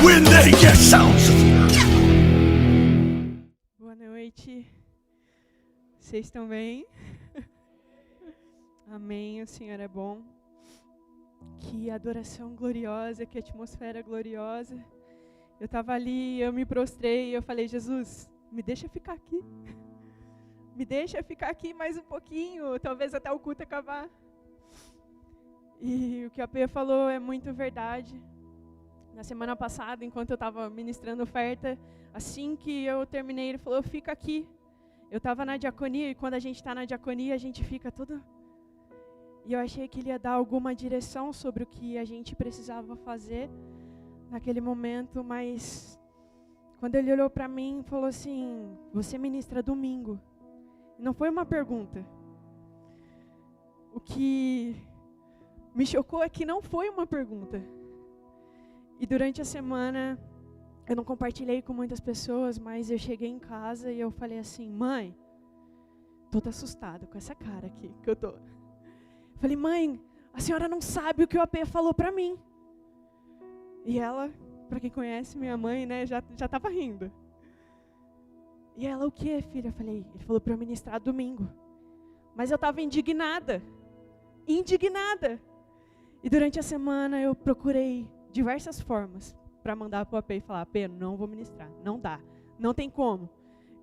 when they get sounds of fear. Boa noite. Vocês estão bem? Amém, o Senhor é bom. Que adoração gloriosa, que atmosfera gloriosa. Eu estava ali, eu me prostrei e eu falei, Jesus, me deixa ficar aqui. Me deixa ficar aqui mais um pouquinho, talvez até o culto acabar. E o que a Pê falou é muito verdade. Na semana passada, enquanto eu estava ministrando oferta, assim que eu terminei, ele falou, fica aqui. Eu estava na diaconia e quando a gente está na diaconia, a gente fica todo... E eu achei que ele ia dar alguma direção sobre o que a gente precisava fazer naquele momento, mas quando ele olhou para mim e falou assim, você ministra domingo. Não foi uma pergunta. O que me chocou é que não foi uma pergunta. E durante a semana, eu não compartilhei com muitas pessoas, mas eu cheguei em casa e eu falei assim, mãe, toda assustada com essa cara aqui que eu tô. Falei, mãe, a senhora não sabe o que o AP falou para mim. E ela, para quem conhece minha mãe, né, já estava rindo. E ela, o que, filha? Eu falei, ele falou para eu ministrar domingo. Mas eu estava indignada. Indignada. E durante a semana eu procurei diversas formas para mandar para o AP e falar, AP, não vou ministrar, não dá, não tem como.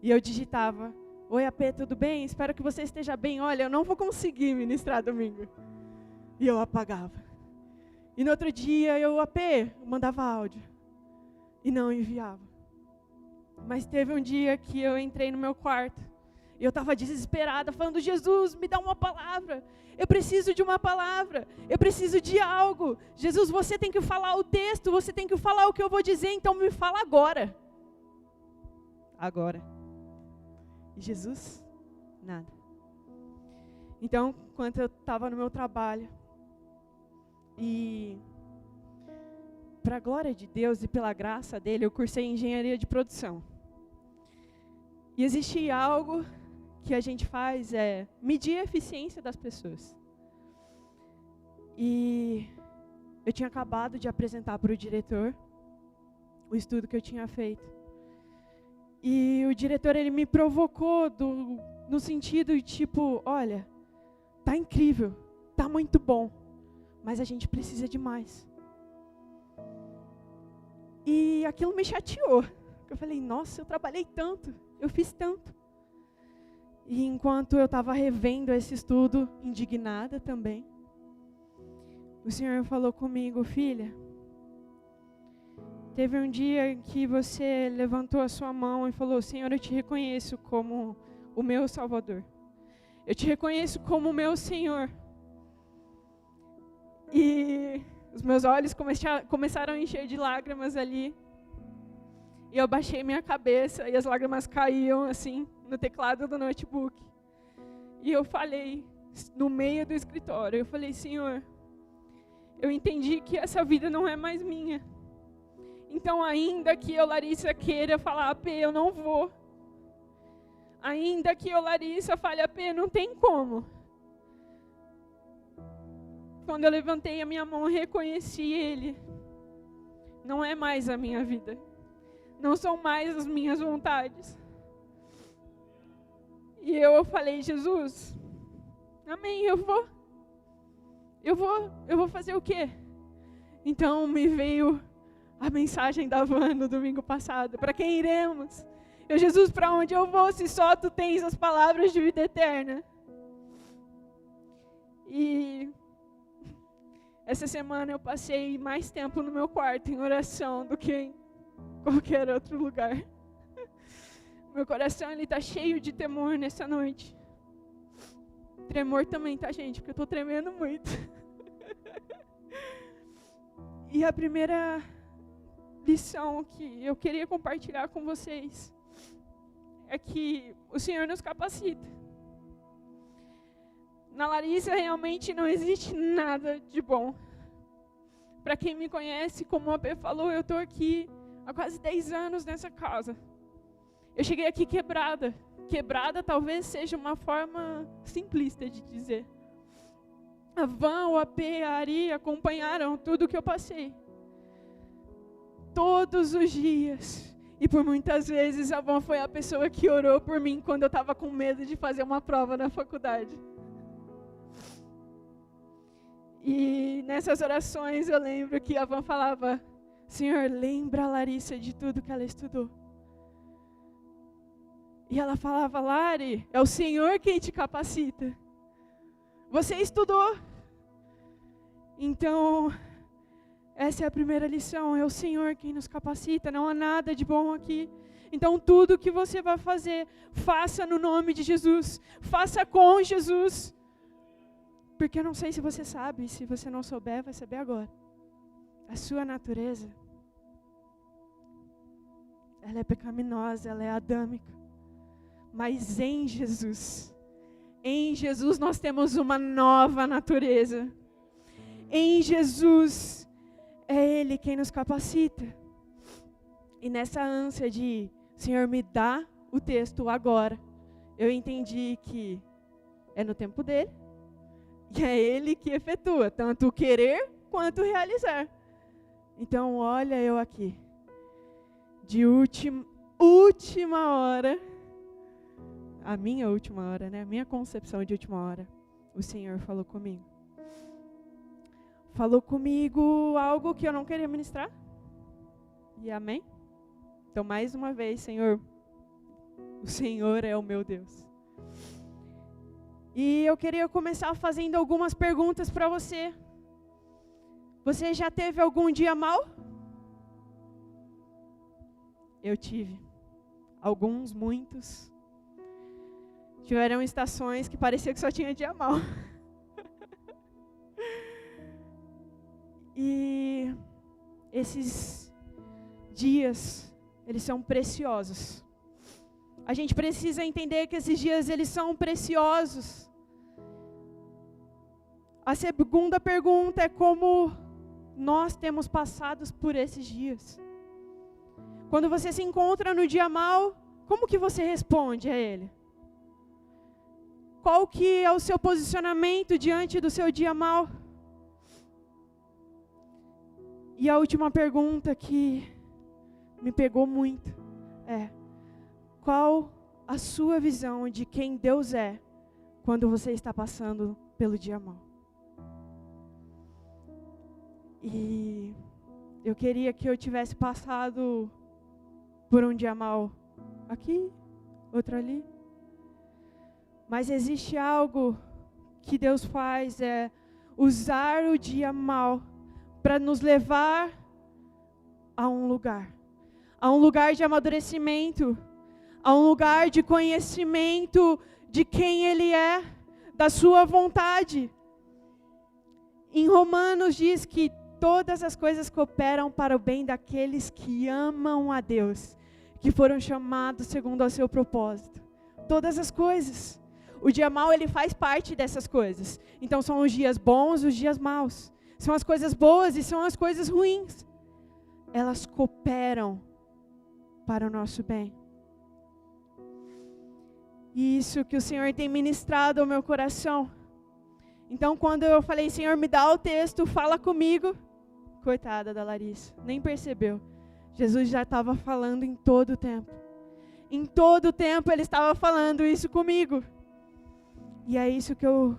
E eu digitava, oi AP, tudo bem? Espero que você esteja bem. Olha, eu não vou conseguir ministrar domingo. E eu apagava. E no outro dia eu mandava áudio. E não enviava. Mas teve um dia que eu entrei no meu quarto. E eu estava desesperada, falando, Jesus, me dá uma palavra. Eu preciso de uma palavra. Eu preciso de algo. Jesus, você tem que falar o texto, você tem que falar o que eu vou dizer, então me fala agora. Agora. E Jesus, nada. Então, enquanto eu estava no meu trabalho, e para a glória de Deus e pela graça dele, eu cursei engenharia de produção. E existe algo que a gente faz, é medir a eficiência das pessoas. E eu tinha acabado de apresentar para o diretor o estudo que eu tinha feito. E o diretor, ele me provocou no sentido de tipo, olha, tá incrível, tá muito bom, mas a gente precisa de mais. E aquilo me chateou. Eu falei, nossa, eu trabalhei tanto, eu fiz tanto. E enquanto eu estava revendo esse estudo, indignada também, o Senhor falou comigo, filha, teve um dia que você levantou a sua mão e falou, Senhor, eu te reconheço como o meu Salvador. Eu te reconheço como o meu Senhor. E os meus olhos começaram a encher de lágrimas ali. E eu baixei minha cabeça e as lágrimas caíam assim no teclado do notebook. E eu falei, no meio do escritório, eu falei, Senhor, eu entendi que essa vida não é mais minha. Então, ainda que eu, Larissa, queira falar, AP, eu não vou. Ainda que eu, Larissa, fale, AP, não tem como. Quando eu levantei a minha mão, eu reconheci Ele. Não é mais a minha vida. Não são mais as minhas vontades. E eu falei, Jesus, amém, eu vou fazer o quê? Então me veio a mensagem da Van no domingo passado. Para quem iremos? Jesus, para onde eu vou se só tu tens as palavras de vida eterna? E essa semana eu passei mais tempo no meu quarto em oração do que em qualquer outro lugar. Meu coração está cheio de temor nessa noite. Tremor também, tá, gente? Porque eu estou tremendo muito. E a primeira lição que eu queria compartilhar com vocês é que o Senhor nos capacita. Na Larissa realmente não existe nada de bom. Para quem me conhece, como a P falou, eu estou aqui há quase 10 anos nessa casa. Eu cheguei aqui quebrada. Quebrada talvez seja uma forma simplista de dizer. A Van, o AP, a Ari acompanharam tudo que eu passei. todos os dias. E por muitas vezes a Van foi a pessoa que orou por mim quando eu estava com medo de fazer uma prova na faculdade. E nessas orações eu lembro que a Van falava: Senhor, lembra a Larissa de tudo que ela estudou. E ela falava: Lari, é o Senhor quem te capacita. Você estudou. Então, essa é a primeira lição, é o Senhor quem nos capacita, não há nada de bom aqui. Então tudo que você vai fazer, faça no nome de Jesus, faça com Jesus. Porque eu não sei se você sabe, se você não souber, vai saber agora. A sua natureza, ela é pecaminosa, ela é adâmica. Mas em Jesus nós temos uma nova natureza. Em Jesus, é Ele quem nos capacita. E nessa ânsia de, Senhor, me dá o texto agora, eu entendi que é no tempo dEle, e é Ele que efetua, tanto o querer quanto o realizar. Então, olha eu aqui, de última hora, a minha última hora, né? A minha concepção de última hora, o Senhor falou comigo. Falou comigo algo que eu não queria ministrar. E amém? Então, mais uma vez, Senhor, o Senhor é o meu Deus. E eu queria começar fazendo algumas perguntas para você. Você já teve algum dia mau? Eu tive. Alguns, muitos. Tiveram estações que parecia que só tinha dia mau. E esses dias, eles são preciosos. A gente precisa entender que esses dias, eles são preciosos. A segunda pergunta é como nós temos passado por esses dias. Quando você se encontra no dia mau, como que você responde a ele? Qual que é o seu posicionamento diante do seu dia mau? E a última pergunta que me pegou muito é: qual a sua visão de quem Deus é quando você está passando pelo dia mau? E eu queria que eu tivesse passado por um dia mau aqui, outro ali. Mas existe algo que Deus faz, é usar o dia mau para nos levar a um lugar de amadurecimento, a um lugar de conhecimento de quem Ele é, da sua vontade. Em Romanos diz que todas as coisas cooperam para o bem daqueles que amam a Deus, que foram chamados segundo o seu propósito. Todas as coisas. O dia mau, ele faz parte dessas coisas. Então são os dias bons, os dias maus. São as coisas boas e são as coisas ruins. Elas cooperam para o nosso bem. E isso que o Senhor tem ministrado ao meu coração. Então, quando eu falei, Senhor, me dá o texto, fala comigo. Coitada da Larissa, nem percebeu. Jesus já estava falando em todo o tempo. Em todo o tempo Ele estava falando isso comigo. E é isso que eu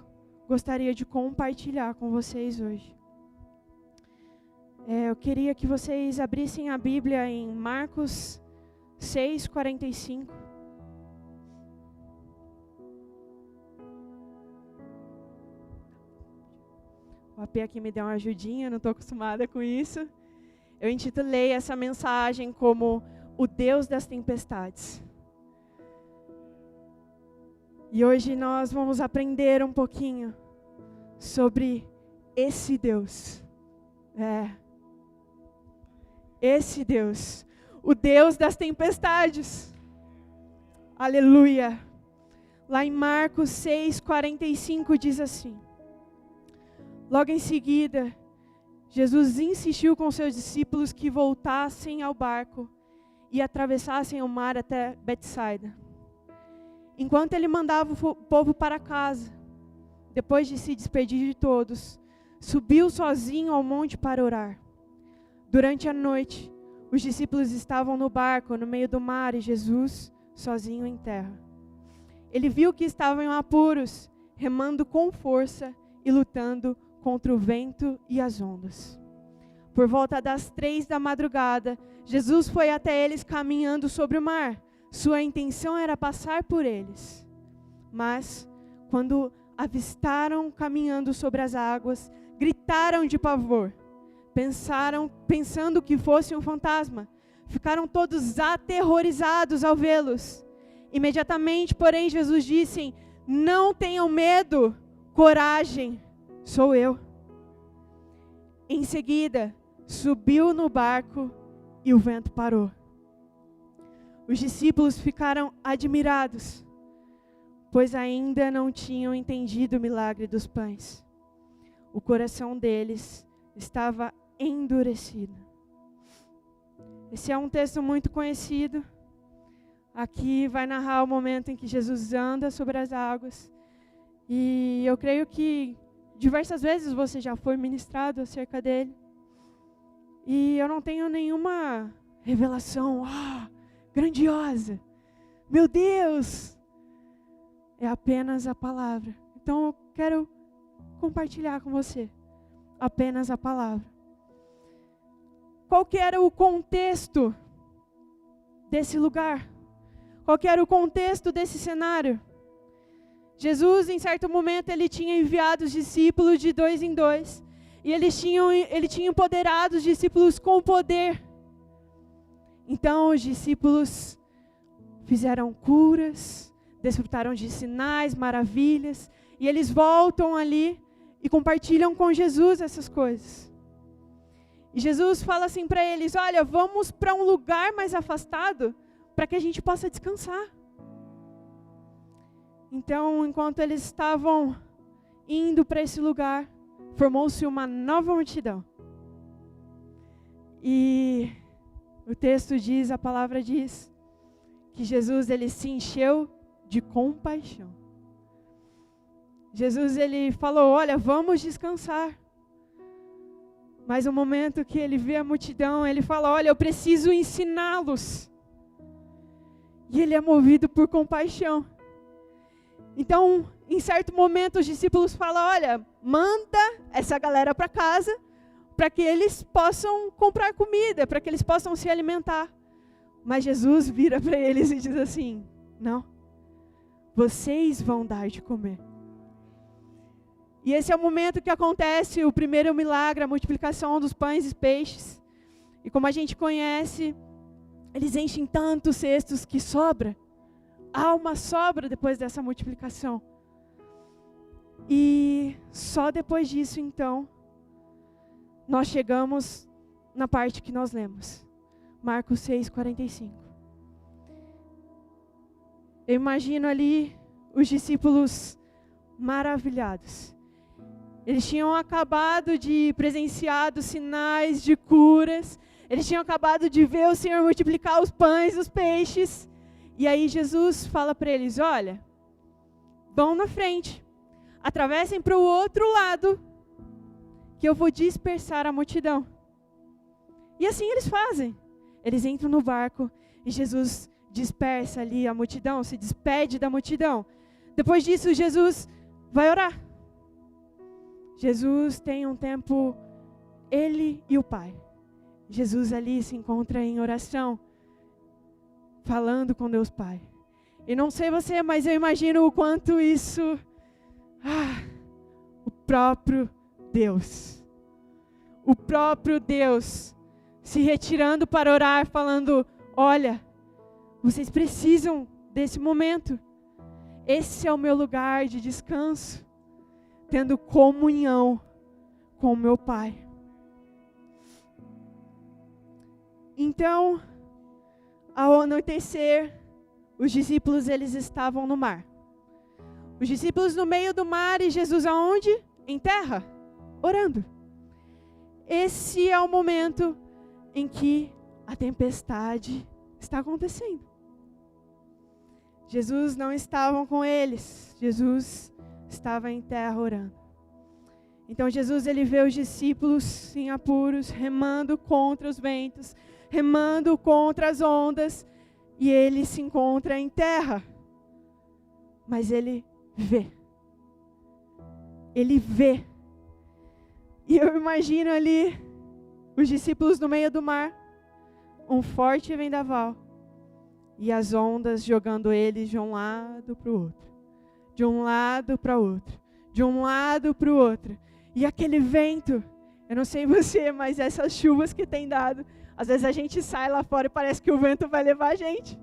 gostaria de compartilhar com vocês hoje. Eu queria que vocês abrissem a Bíblia em Marcos 6:45. O AP aqui me deu uma ajudinha, não estou acostumada com isso. Eu intitulei essa mensagem como O Deus das Tempestades. E hoje nós vamos aprender um pouquinho sobre esse Deus. Esse Deus, o Deus das tempestades. Aleluia. Lá em Marcos 6:45 diz assim: logo em seguida, Jesus insistiu com seus discípulos que voltassem ao barco e atravessassem o mar até Betsaida. Enquanto ele mandava o povo para casa, depois de se despedir de todos, subiu sozinho ao monte para orar. Durante a noite, os discípulos estavam no barco, no meio do mar, e Jesus sozinho em terra. Ele viu que estavam em apuros, remando com força e lutando contra o vento e as ondas. Por volta das 3 da madrugada, Jesus foi até eles caminhando sobre o mar. Sua intenção era passar por eles. Mas, quando avistaram caminhando sobre as águas, gritaram de pavor. Pensando que fosse um fantasma. Ficaram todos aterrorizados ao vê-los. Imediatamente, porém, Jesus disse: não tenham medo, coragem, sou eu. Em seguida, subiu no barco e o vento parou. Os discípulos ficaram admirados, pois ainda não tinham entendido o milagre dos pães. O coração deles estava endurecido. Esse é um texto muito conhecido. Aqui vai narrar o momento em que Jesus anda sobre as águas. E eu creio que diversas vezes você já foi ministrado acerca dele. E eu não tenho nenhuma revelação grandiosa. Meu Deus! É apenas a palavra. Então eu quero compartilhar com você apenas a palavra. Qual que era o contexto desse lugar? Qual que era o contexto desse cenário? Jesus, em certo momento, ele tinha enviado os discípulos de 2 em 2. E ele tinha empoderado os discípulos com poder. Então os discípulos fizeram curas, desfrutaram de sinais, maravilhas. E eles voltam ali e compartilham com Jesus essas coisas. E Jesus fala assim para eles: olha, vamos para um lugar mais afastado para que a gente possa descansar. Então, enquanto eles estavam indo para esse lugar, formou-se uma nova multidão. E o texto diz, a palavra diz, que Jesus ele se encheu de compaixão. Jesus ele falou: olha, vamos descansar. Mas no momento que ele vê a multidão, ele fala: olha, eu preciso ensiná-los. E ele é movido por compaixão. Então, em certo momento, os discípulos falam: olha, manda essa galera para casa, para que eles possam comprar comida, para que eles possam se alimentar. Mas Jesus vira para eles e diz assim: não, vocês vão dar de comer. E esse é o momento que acontece o primeiro milagre, a multiplicação dos pães e peixes. E como a gente conhece, eles enchem tantos cestos que sobra. Há uma sobra depois dessa multiplicação. E só depois disso, então, nós chegamos na parte que nós lemos. Marcos 6:45. Eu imagino ali os discípulos maravilhados. Eles tinham acabado de presenciar os sinais de curas. Eles tinham acabado de ver o Senhor multiplicar os pães e os peixes. E aí Jesus fala para eles: olha, vão na frente, atravessem para o outro lado, que eu vou dispersar a multidão. E assim eles fazem. Eles entram no barco e Jesus dispersa ali a multidão, se despede da multidão. Depois disso, Jesus vai orar. Jesus tem um tempo, ele e o Pai. Jesus ali se encontra em oração, falando com Deus Pai. E não sei você, mas eu imagino o quanto isso... o próprio Deus. O próprio Deus se retirando para orar, falando: olha, vocês precisam desse momento. Esse é o meu lugar de descanso, tendo comunhão com o meu Pai. Então, ao anoitecer, os discípulos eles estavam no mar. Os discípulos no meio do mar e Jesus aonde? Em terra, orando. Esse é o momento em que a tempestade está acontecendo. Jesus não estava com eles. Jesus estava em terra orando. Então Jesus ele vê os discípulos em apuros, remando contra os ventos, remando contra as ondas, e ele se encontra em terra. Mas ele vê. Ele vê. E eu imagino ali os discípulos no meio do mar, um forte vendaval, e as ondas jogando eles de um lado para o outro, de um lado para o outro, de um lado para o outro. E aquele vento, eu não sei você, mas essas chuvas que tem dado, às vezes a gente sai lá fora e parece que o vento vai levar a gente.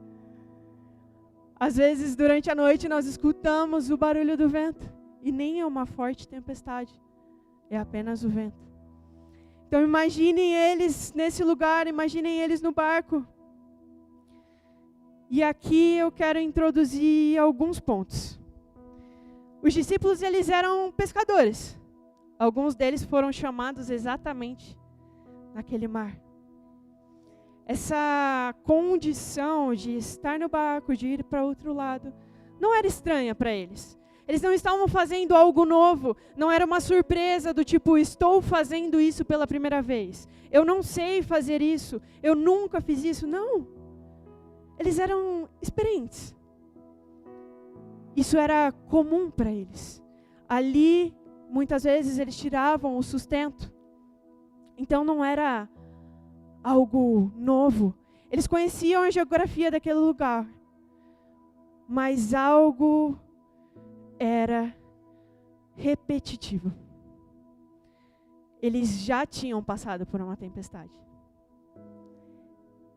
Às vezes durante a noite nós escutamos o barulho do vento, e nem é uma forte tempestade, é apenas o vento. Então imaginem eles nesse lugar, imaginem eles no barco. E aqui eu quero introduzir alguns pontos. Os discípulos, eles eram pescadores. Alguns deles foram chamados exatamente naquele mar. Essa condição de estar no barco, de ir para outro lado, não era estranha para eles. Eles não estavam fazendo algo novo, não era uma surpresa do tipo, estou fazendo isso pela primeira vez. Eu não sei fazer isso, eu nunca fiz isso. Não. Eles eram experientes. Isso era comum para eles. Ali, muitas vezes, eles tiravam o sustento. Então não era algo novo. Eles conheciam a geografia daquele lugar. Mas algo era repetitivo. Eles já tinham passado por uma tempestade.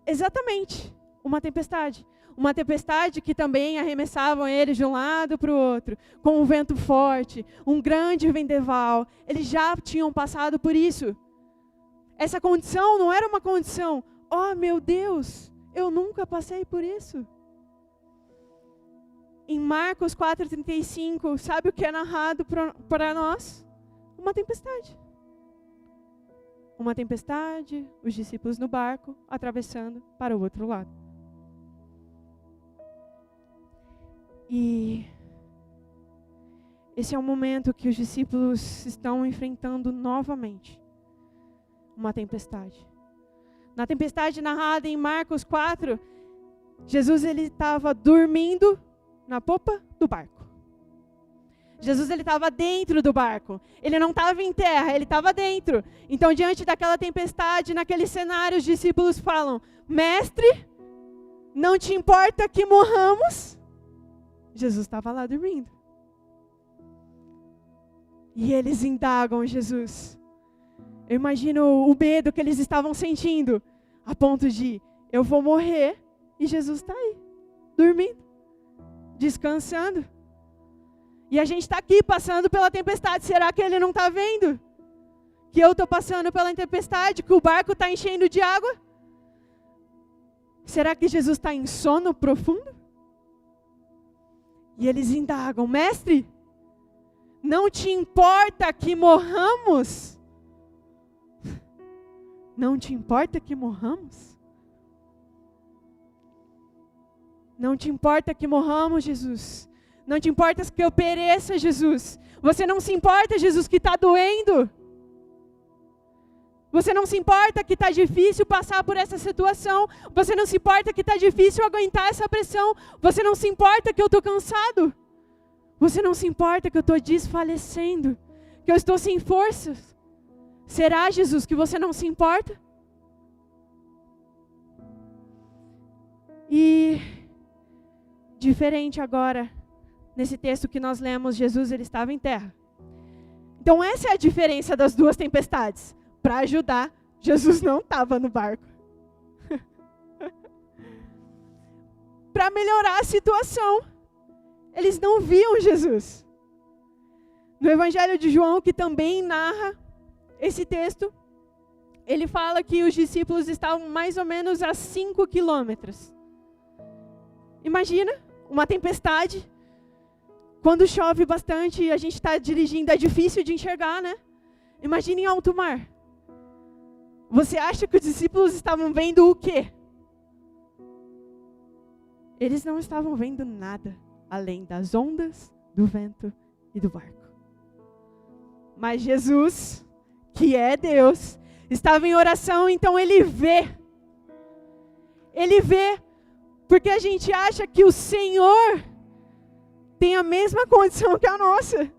Exatamente, uma tempestade. Uma tempestade que também arremessavam eles de um lado para o outro, com um vento forte, um grande vendaval. Eles já tinham passado por isso. Essa condição não era uma condição, oh meu Deus, eu nunca passei por isso. Em Marcos 4:35, sabe o que é narrado para nós? Uma tempestade. Uma tempestade, os discípulos no barco, atravessando para o outro lado. E esse é o momento que os discípulos estão enfrentando novamente uma tempestade. Na tempestade narrada em Marcos 4, Jesus ele estava dormindo na popa do barco. Jesus ele estava dentro do barco. Ele não estava em terra, ele estava dentro. Então, diante daquela tempestade, naquele cenário, os discípulos falam: Mestre, não te importa que morramos? Jesus estava lá dormindo. E eles indagam Jesus. Eu imagino o medo que eles estavam sentindo, a ponto de, eu vou morrer e Jesus está aí, dormindo, descansando. E a gente está aqui passando pela tempestade, será que ele não está vendo? Que eu estou passando pela tempestade, que o barco está enchendo de água? Será que Jesus está em sono profundo? E eles indagam: Mestre, não te importa que morramos? Não te importa que morramos? Não te importa que morramos, Jesus? Não te importa que eu pereça, Jesus? Você não se importa, Jesus, que está doendo? Você não se importa que está difícil passar por essa situação? Você não se importa que está difícil aguentar essa pressão? Você não se importa que eu estou cansado? Você não se importa que eu estou desfalecendo? Que eu estou sem forças? Será, Jesus, que você não se importa? E, diferente agora, nesse texto que nós lemos, Jesus ele estava em terra. Então essa é a diferença das duas tempestades. Para ajudar, Jesus não estava no barco. Para melhorar a situação, eles não viam Jesus. No Evangelho de João, que também narra esse texto, ele fala que os discípulos estavam mais ou menos a 5 quilômetros. Imagina, uma tempestade. Quando chove bastante e a gente está dirigindo, é difícil de enxergar, né? Imagina em alto mar. Você acha que os discípulos estavam vendo o quê? Eles não estavam vendo nada, além das ondas, do vento e do barco. Mas Jesus, que é Deus, estava em oração, então ele vê. Ele vê, porque a gente acha que o Senhor tem a mesma condição que a nossa.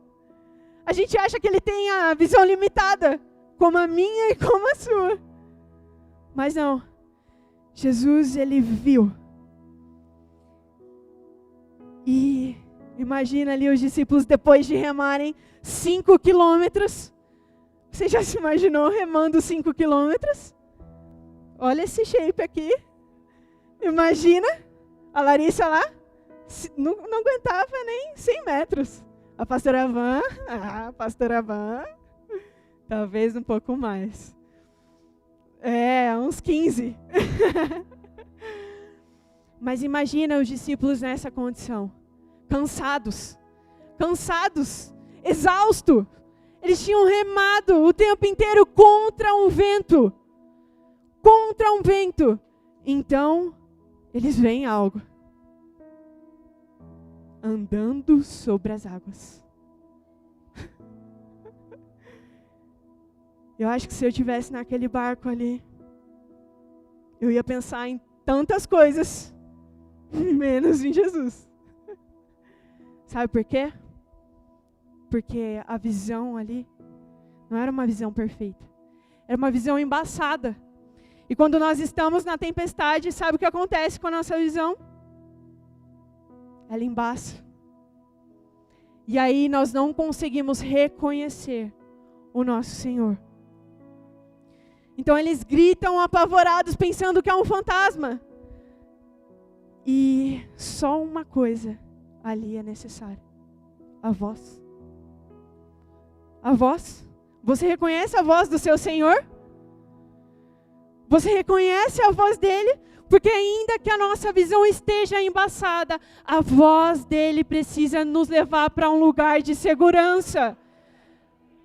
A gente acha que Ele tem a visão limitada, como a minha e como a sua. Mas não. Jesus, Ele viu. E imagina ali os discípulos depois de remarem 5 quilômetros. Você já se imaginou remando 5 quilômetros? Olha esse shape aqui. Imagina a Larissa lá. Não aguentava nem 100 metros. A pastora Van, talvez um pouco mais. Uns 15. Mas imagina os discípulos nessa condição. Cansados, exaustos. Eles tinham remado o tempo inteiro contra um vento. Então, eles veem algo. Andando sobre as águas. Eu acho que se eu estivesse naquele barco ali, eu ia pensar em tantas coisas, menos em Jesus. Sabe por quê? Porque a visão ali não era uma visão perfeita. Era uma visão embaçada. E quando nós estamos na tempestade, sabe o que acontece com a nossa visão? Ela embaça. E aí nós não conseguimos reconhecer o nosso Senhor. Então eles gritam apavorados, pensando que é um fantasma. E só uma coisa ali é necessária: a voz. A voz. Você reconhece a voz do seu Senhor? Você reconhece a voz dele? Porque ainda que a nossa visão esteja embaçada, a voz dele precisa nos levar para um lugar de segurança.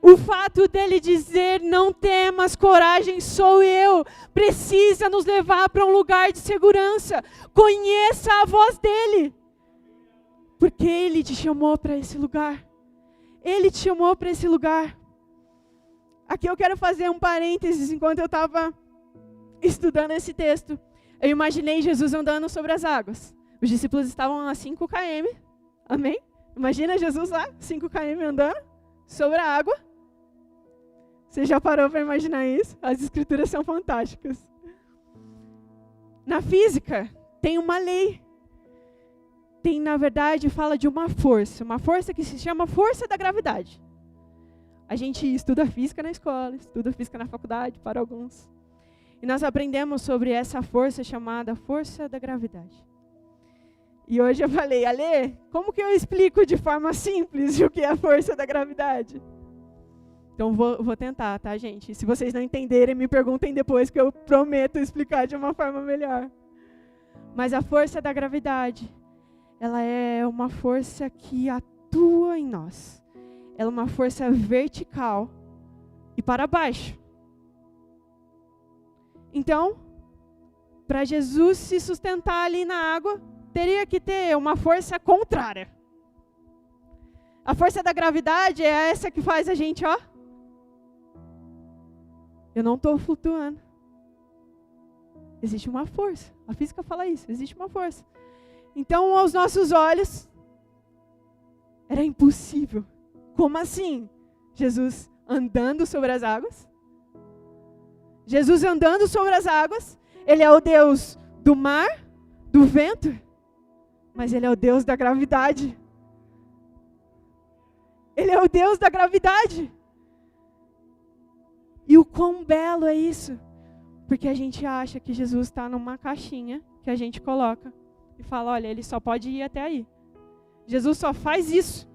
O fato dele dizer, não temas, coragem, sou eu, precisa nos levar para um lugar de segurança. Conheça a voz dele. Porque ele te chamou para esse lugar. Ele te chamou para esse lugar. Aqui eu quero fazer um parênteses enquanto eu estava estudando esse texto. Eu imaginei Jesus andando sobre as águas. Os discípulos estavam a 5 km. Amém? Imagina Jesus lá, 5 km andando sobre a água. Você já parou para imaginar isso? As escrituras são fantásticas. Na física, tem uma lei. Tem, na verdade, fala de uma força que se chama força da gravidade. A gente estuda física na escola, estuda física na faculdade, para alguns. E nós aprendemos sobre essa força chamada força da gravidade. E hoje eu falei, Ale, como que eu explico de forma simples o que é a força da gravidade? Então vou tentar, tá, gente? Se vocês não entenderem, me perguntem depois que eu prometo explicar de uma forma melhor. Mas a força da gravidade, ela é uma força que atua em nós. Ela é uma força vertical e para baixo. Então, para Jesus se sustentar ali na água, teria que ter uma força contrária. A força da gravidade é essa que faz a gente, ó. Eu não estou flutuando. Existe uma força. A física fala isso, existe uma força. Então, aos nossos olhos, era impossível. Como assim? Jesus andando sobre as águas? Jesus andando sobre as águas, ele é o Deus do mar, do vento, mas ele é o Deus da gravidade. Ele é o Deus da gravidade. E o quão belo é isso? Porque a gente acha que Jesus está numa caixinha que a gente coloca e fala, olha, ele só pode ir até aí. Jesus só faz isso.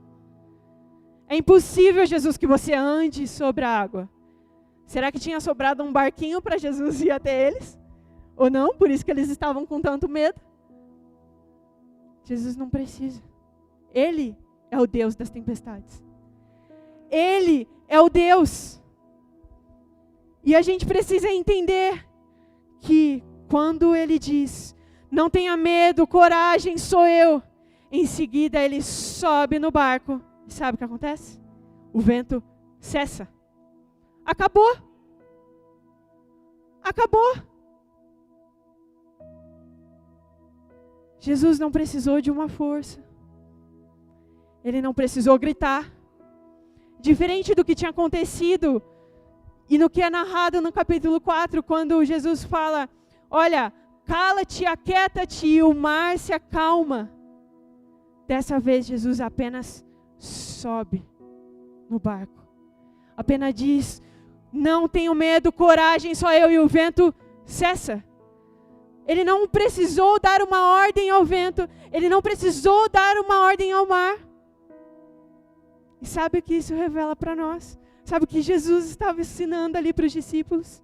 É impossível, Jesus, que você ande sobre a água. Será que tinha sobrado um barquinho para Jesus ir até eles? Ou não? Por isso que eles estavam com tanto medo. Jesus não precisa. Ele é o Deus das tempestades. Ele é o Deus. E a gente precisa entender que quando ele diz, não tenha medo, coragem, sou eu. Em seguida ele sobe no barco. E sabe o que acontece? O vento cessa. Acabou. Acabou. Jesus não precisou de uma força. Ele não precisou gritar. Diferente do que tinha acontecido e no que é narrado no capítulo 4, quando Jesus fala, olha, cala-te, aquieta-te e o mar se acalma. Dessa vez Jesus apenas sobe no barco. Apenas diz, não tenho medo, coragem, só eu e o vento cessa. Ele não precisou dar uma ordem ao vento, ele não precisou dar uma ordem ao mar. E sabe o que isso revela para nós? Sabe o que Jesus estava ensinando ali para os discípulos?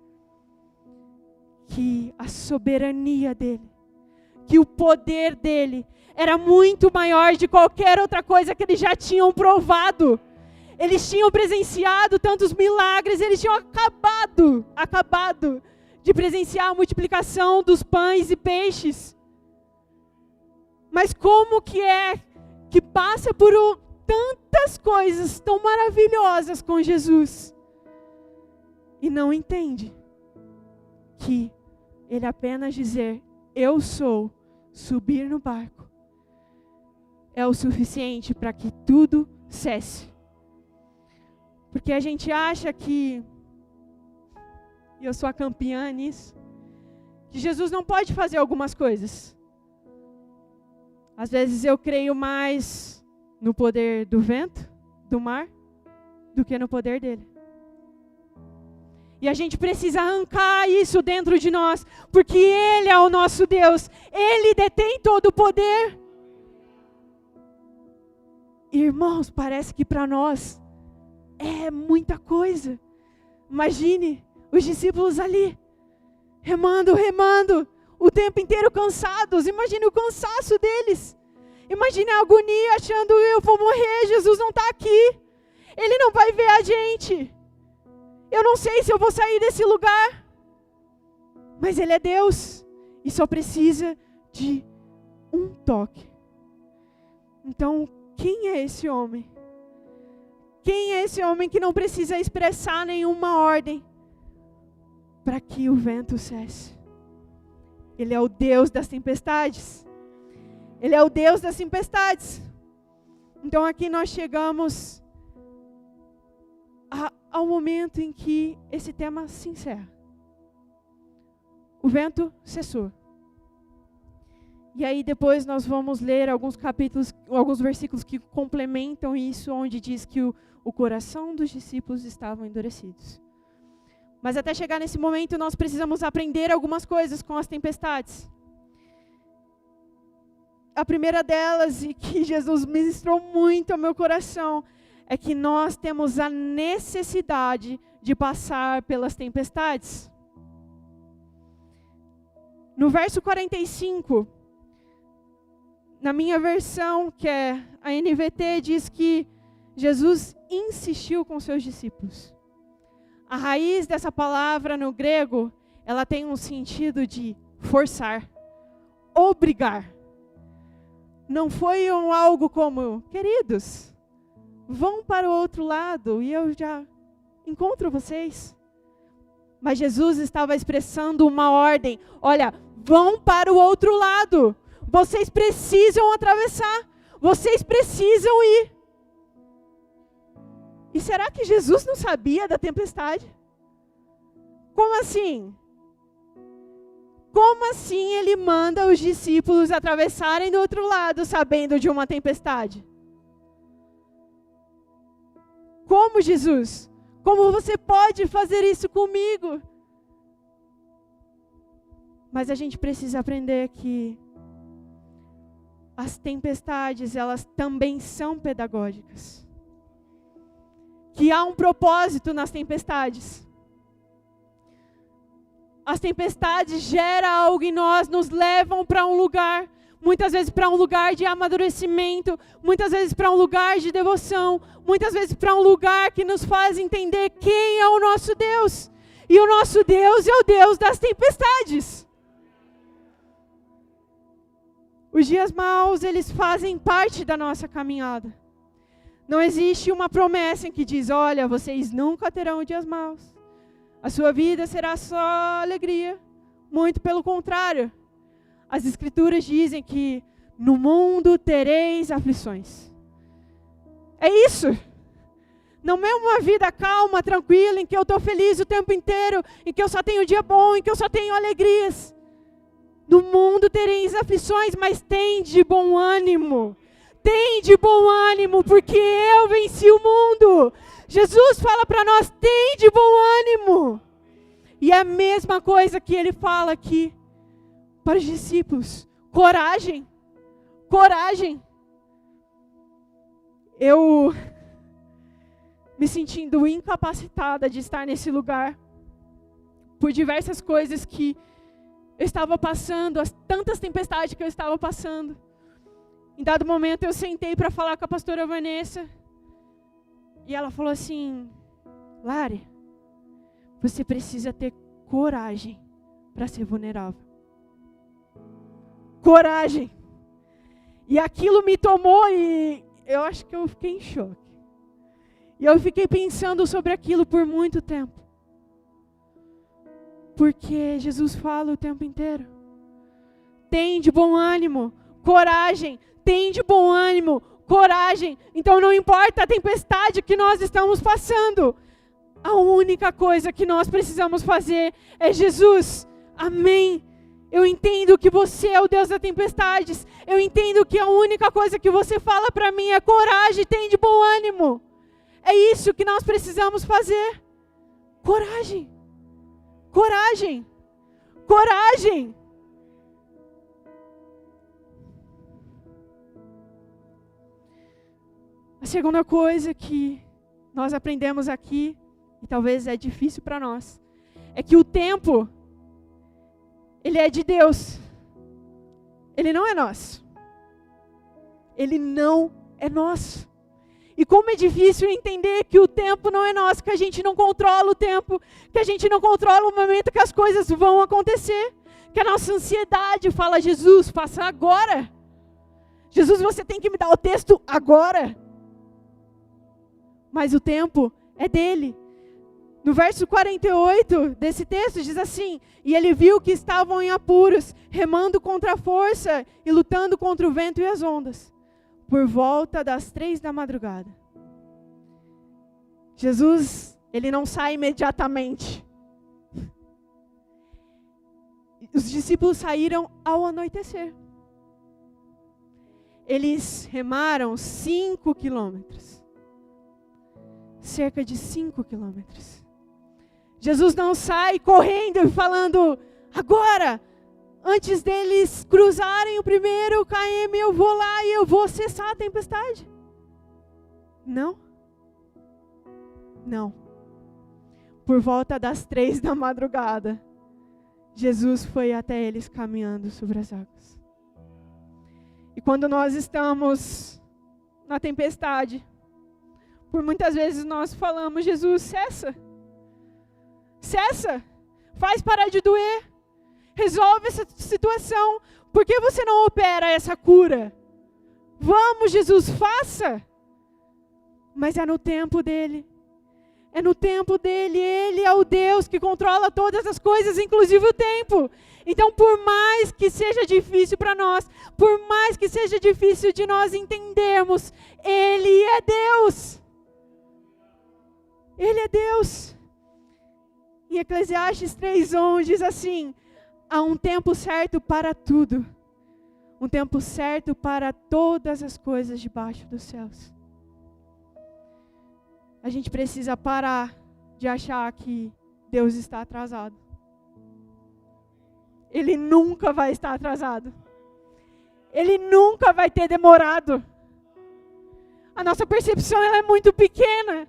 Que a soberania dele, que o poder dele era muito maior de qualquer outra coisa que eles já tinham provado. Eles tinham presenciado tantos milagres, eles tinham acabado de presenciar a multiplicação dos pães e peixes. Mas como que é que passa por tantas coisas tão maravilhosas com Jesus e não entende que ele apenas dizer, eu sou, subir no barco, é o suficiente para que tudo cesse. Porque a gente acha que, e eu sou a campeã nisso, que Jesus não pode fazer algumas coisas. Às vezes eu creio mais no poder do vento, do mar, do que no poder dele. E a gente precisa arrancar isso dentro de nós, porque ele é o nosso Deus, ele detém todo o poder. Irmãos, parece que para nós é muita coisa. Imagine os discípulos ali, remando, o tempo inteiro cansados. Imagine o cansaço deles. Imagine a agonia, achando, eu vou morrer, Jesus não está aqui. Ele não vai ver a gente. Eu não sei se eu vou sair desse lugar. Mas ele é Deus. E só precisa de um toque. Então, quem é esse homem? Quem é esse homem que não precisa expressar nenhuma ordem para que o vento cesse? Ele é o Deus das tempestades. Ele é o Deus das tempestades. Então aqui nós chegamos ao momento em que esse tema se encerra. O vento cessou. E aí depois nós vamos ler alguns capítulos, alguns versículos que complementam isso, onde diz que o coração dos discípulos estavam endurecidos. Mas até chegar nesse momento nós precisamos aprender algumas coisas com as tempestades. A primeira delas, e que Jesus ministrou muito ao meu coração, é que nós temos a necessidade de passar pelas tempestades. No verso 45, na minha versão, que é a NVT, diz que Jesus insistiu com seus discípulos. A raiz dessa palavra no grego, ela tem um sentido de forçar, obrigar. Não foi algo como, queridos, vão para o outro lado e eu já encontro vocês. Mas Jesus estava expressando uma ordem. Olha, vão para o outro lado. Vocês precisam atravessar. Vocês precisam ir. E será que Jesus não sabia da tempestade? Como assim? Como assim ele manda os discípulos atravessarem do outro lado, sabendo de uma tempestade? Como, Jesus? Como você pode fazer isso comigo? Mas a gente precisa aprender que as tempestades, elas também são pedagógicas. Que há um propósito nas tempestades. As tempestades geram algo em nós, nos levam para um lugar, muitas vezes para um lugar de amadurecimento, muitas vezes para um lugar de devoção, muitas vezes para um lugar que nos faz entender quem é o nosso Deus. E o nosso Deus é o Deus das tempestades. Os dias maus, eles fazem parte da nossa caminhada. Não existe uma promessa em que diz, olha, vocês nunca terão dias maus. A sua vida será só alegria. Muito pelo contrário. As Escrituras dizem que No mundo tereis aflições. É isso. Não é uma vida calma, tranquila, em que eu estou feliz o tempo inteiro, em que eu só tenho dia bom, em que eu só tenho alegrias. No mundo tereis aflições, mas tende bom ânimo. Tende bom ânimo, porque eu venci o mundo. Jesus fala para nós, tende bom ânimo. E é a mesma coisa que ele fala aqui para os discípulos. Coragem. Coragem. Eu me sentindo incapacitada de estar nesse lugar por diversas coisas que eu estava passando, as tantas tempestades que eu estava passando. Em dado momento eu sentei para falar com a pastora Vanessa e ela falou assim, Lari, você precisa ter coragem para ser vulnerável. Coragem. E aquilo me tomou e eu acho que eu fiquei em choque. E eu fiquei pensando sobre aquilo por muito tempo. Porque Jesus fala o tempo inteiro. Tende bom ânimo, coragem, tende bom ânimo, coragem. Então não importa a tempestade que nós estamos passando. A única coisa que nós precisamos fazer é Jesus. Amém. Eu entendo que você é o Deus das tempestades. Eu entendo que a única coisa que você fala para mim é coragem, tende bom ânimo. É isso que nós precisamos fazer. Coragem. Coragem. Coragem. A segunda coisa que nós aprendemos aqui, e talvez é difícil para nós, é que o tempo, ele é de Deus. Ele não é nosso. Ele não é nosso. E como é difícil entender que o tempo não é nosso, que a gente não controla o tempo, que a gente não controla o momento que as coisas vão acontecer, que a nossa ansiedade fala, Jesus, faça agora. Jesus, você tem que me dar o texto agora. Mas o tempo é dele. No verso 48 desse texto diz assim, e ele viu que estavam em apuros, remando contra a força e lutando contra o vento e as ondas. Por volta das 3 da madrugada. Jesus, ele não sai imediatamente. Os discípulos saíram ao anoitecer. Eles remaram 5 quilômetros. Cerca de 5 quilômetros. Jesus não sai correndo e falando, agora, antes deles cruzarem o primeiro km, eu vou lá e eu vou cessar a tempestade. Não. Não. Por volta das 3 da madrugada, Jesus foi até eles caminhando sobre as águas. E quando nós estamos na tempestade, por muitas vezes nós falamos, Jesus, cessa. Cessa. Faz parar de doer. Resolve essa situação. Por que você não opera essa cura? Vamos, Jesus, faça. Mas é no tempo dele. É no tempo dele. Ele é o Deus que controla todas as coisas, inclusive o tempo. Então, por mais que seja difícil para nós, por mais que seja difícil de nós entendermos, Ele é Deus. Ele é Deus. Em Eclesiastes 3:11 diz assim, há um tempo certo para tudo. Um tempo certo para todas as coisas debaixo dos céus. A gente precisa parar de achar que Deus está atrasado. Ele nunca vai estar atrasado. Ele nunca vai ter demorado. A nossa percepção ela é muito pequena.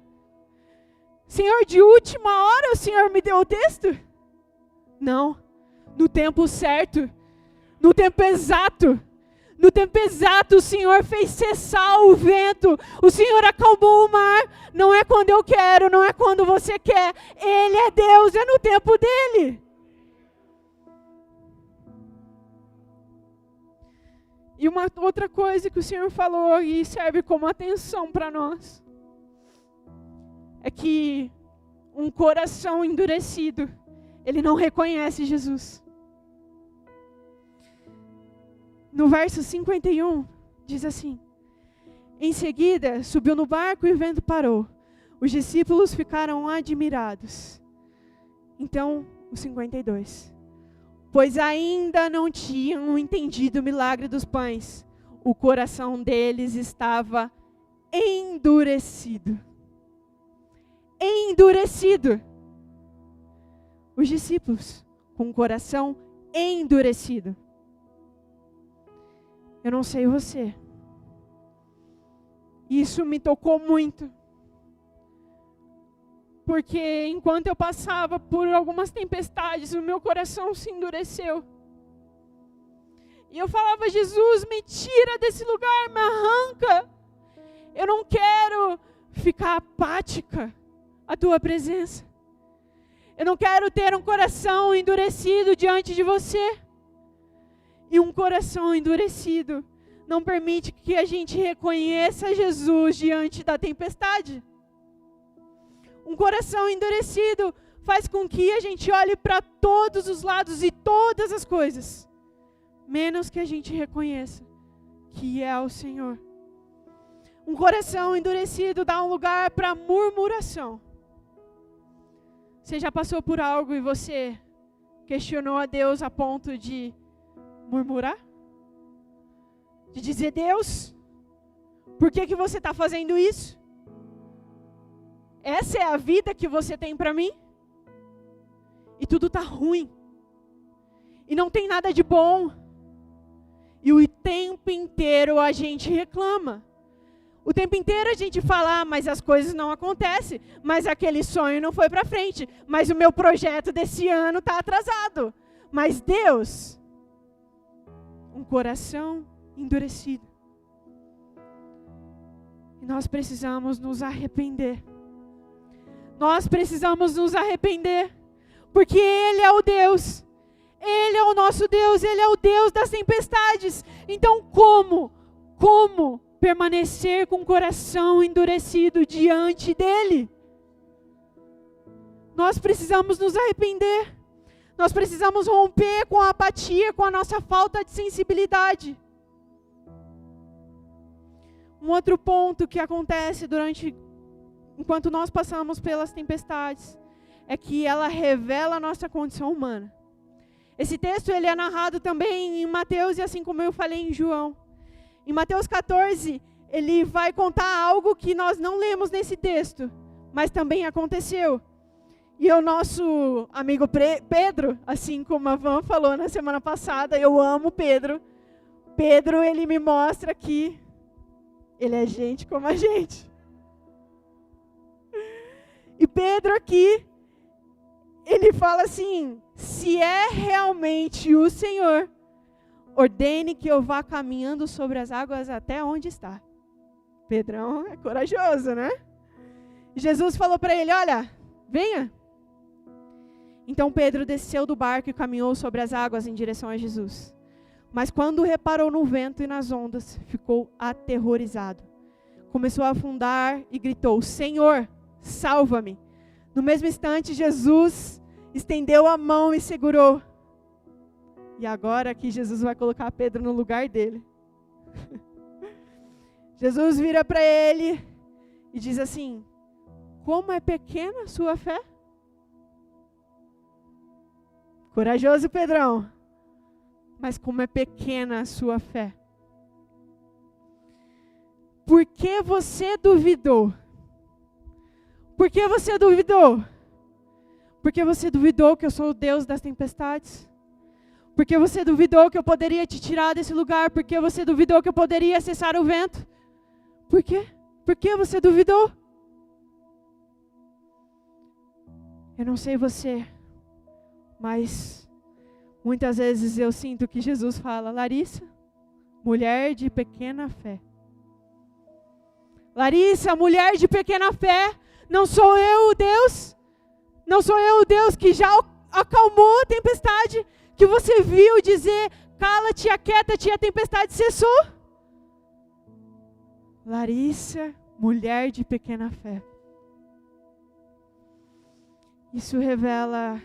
Senhor, de última hora o Senhor me deu o texto? Não. No tempo certo. No tempo exato. No tempo exato o Senhor fez cessar o vento. O Senhor acalmou o mar. Não é quando eu quero, não é quando você quer. Ele é Deus, é no tempo dele. E uma outra coisa que o Senhor falou e serve como atenção para nós. É que um coração endurecido, ele não reconhece Jesus. no verso 51, diz assim: em seguida, subiu no barco e o vento parou. Os discípulos ficaram admirados. Então, o 52. Pois ainda não tinham entendido o milagre dos pães. O coração deles estava endurecido. Endurecido. Os discípulos com o coração endurecido. Eu não sei você. Isso me tocou muito. Porque enquanto eu passava por algumas tempestades, o meu coração se endureceu. E eu falava: Jesus, me tira desse lugar, me arranca. Eu não quero ficar apática à tua presença. Eu não quero ter um coração endurecido diante de você. E um coração endurecido não permite que a gente reconheça Jesus diante da tempestade. Um coração endurecido faz com que a gente olhe para todos os lados e todas as coisas, menos que a gente reconheça que é o Senhor. Um coração endurecido dá um lugar para murmuração. Você já passou por algo e você questionou a Deus a ponto de murmurar? De dizer: Deus, por que você está fazendo isso? Essa é a vida que você tem para mim? E tudo está ruim. E não tem nada de bom. E o tempo inteiro a gente reclama. O tempo inteiro a gente fala: mas as coisas não acontecem. Mas aquele sonho não foi para frente. Mas o meu projeto desse ano está atrasado. Mas Deus, um coração endurecido. E nós precisamos nos arrepender. Nós precisamos nos arrepender, porque Ele é o Deus, Ele é o nosso Deus, Ele é o Deus das tempestades. Então como permanecer com o coração endurecido diante dEle? Nós precisamos nos arrepender, nós precisamos romper com a apatia, com a nossa falta de sensibilidade. Um outro ponto que acontece enquanto nós passamos pelas tempestades, é que ela revela a nossa condição humana. Esse texto ele é narrado também em Mateus, e assim como eu falei em João. Em Mateus 14, ele vai contar algo que nós não lemos nesse texto, mas também aconteceu. E o nosso amigo Pedro, assim como a Van falou na semana passada, eu amo Pedro. Pedro, ele me mostra que ele é gente como a gente. E Pedro aqui, ele fala assim: se é realmente o Senhor, ordene que eu vá caminhando sobre as águas até onde está. Pedrão é corajoso, né? Jesus falou para ele: olha, venha. Então Pedro desceu do barco e caminhou sobre as águas em direção a Jesus. Mas quando reparou no vento e nas ondas, ficou aterrorizado. Começou a afundar e gritou: Senhor, salva-me. No mesmo instante, Jesus estendeu a mão e segurou. E agora aqui Jesus vai colocar Pedro no lugar dele. Jesus vira para ele e diz assim: como é pequena a sua fé? Corajoso, Pedrão. Mas como é pequena a sua fé? Por que você duvidou? Por que você duvidou? Porque você duvidou que eu sou o Deus das tempestades? Porque você duvidou que eu poderia te tirar desse lugar? Porque você duvidou que eu poderia cessar o vento? Por quê? Por que você duvidou? Eu não sei você, mas muitas vezes eu sinto que Jesus fala: Larissa, mulher de pequena fé. Larissa, mulher de pequena fé, não sou eu o Deus? Não sou eu o Deus que já acalmou a tempestade? Que você viu dizer: cala-te, aquieta-te, e a tempestade cessou? Larissa, mulher de pequena fé. Isso revela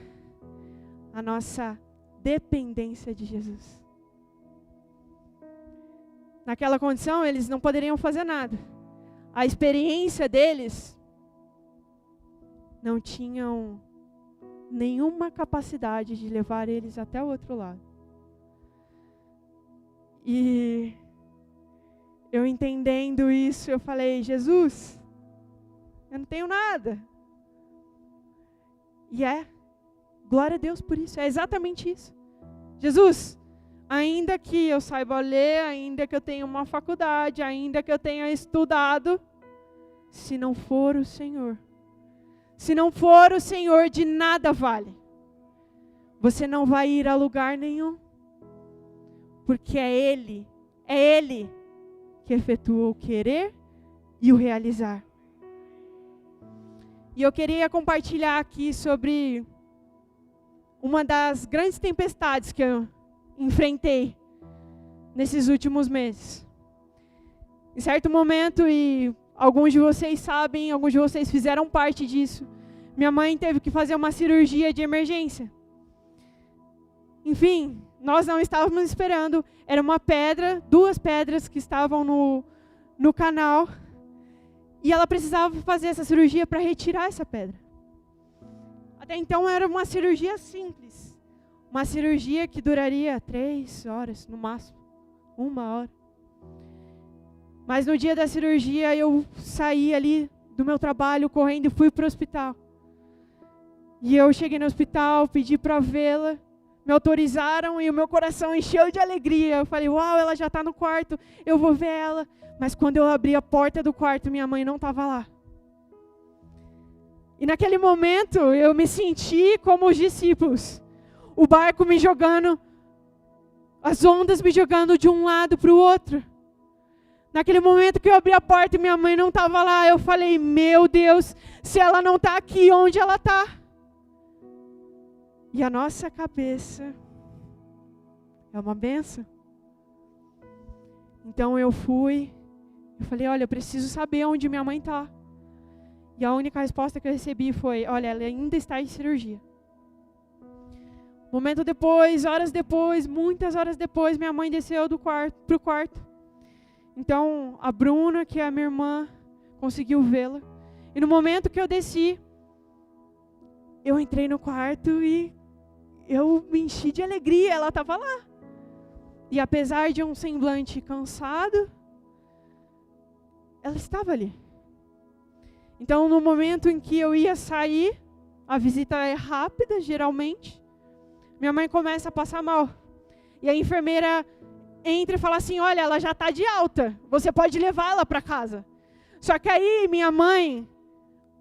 a nossa dependência de Jesus. naquela condição, eles não poderiam fazer nada. A experiência deles não tinham nenhuma capacidade de levar eles até o outro lado. E eu entendendo isso, eu falei, Jesus, eu não tenho nada. E glória a Deus por isso, é exatamente isso. Jesus, ainda que eu saiba ler, ainda que eu tenha uma faculdade, ainda que eu tenha estudado, se não for o Senhor, de nada vale. Você não vai ir a lugar nenhum, porque é Ele que efetua o querer e o realizar. E eu queria compartilhar aqui sobre uma das grandes tempestades que eu enfrentei nesses últimos meses. Em certo momento, e alguns de vocês sabem, alguns de vocês fizeram parte disso, minha mãe teve que fazer uma cirurgia de emergência. Enfim, nós não estávamos esperando, era uma pedra, 2 pedras que estavam no canal, e ela precisava fazer essa cirurgia para retirar essa pedra. Até então era uma cirurgia simples, uma cirurgia que duraria 3 horas, no máximo, 1 hora. Mas no dia da cirurgia eu saí ali do meu trabalho correndo e fui para o hospital. E eu cheguei no hospital, pedi para vê-la, me autorizaram e o meu coração encheu de alegria. Eu falei, uau, ela já está no quarto, eu vou ver ela. Mas quando eu abri a porta do quarto, minha mãe não estava lá. E naquele momento eu me senti como os discípulos. O barco me jogando, as ondas me jogando de um lado para o outro. Naquele momento que eu abri a porta e minha mãe não estava lá, eu falei, meu Deus, se ela não está aqui, onde ela está? E a nossa cabeça é uma benção. Então eu falei, olha, eu preciso saber onde minha mãe está. E a única resposta que eu recebi foi, olha, ela ainda está em cirurgia. Momento depois, horas depois, muitas horas depois, minha mãe desceu para o quarto. Então, a Bruna, que é a minha irmã, conseguiu vê-la. E no momento que eu desci, eu entrei no quarto e eu me enchi de alegria, ela estava lá. E apesar de um semblante cansado, ela estava ali. Então, no momento em que eu ia sair, a visita é rápida, geralmente, minha mãe começa a passar mal. E a enfermeira entra e fala assim, olha, ela já está de alta, você pode levar ela para casa. Só que aí minha mãe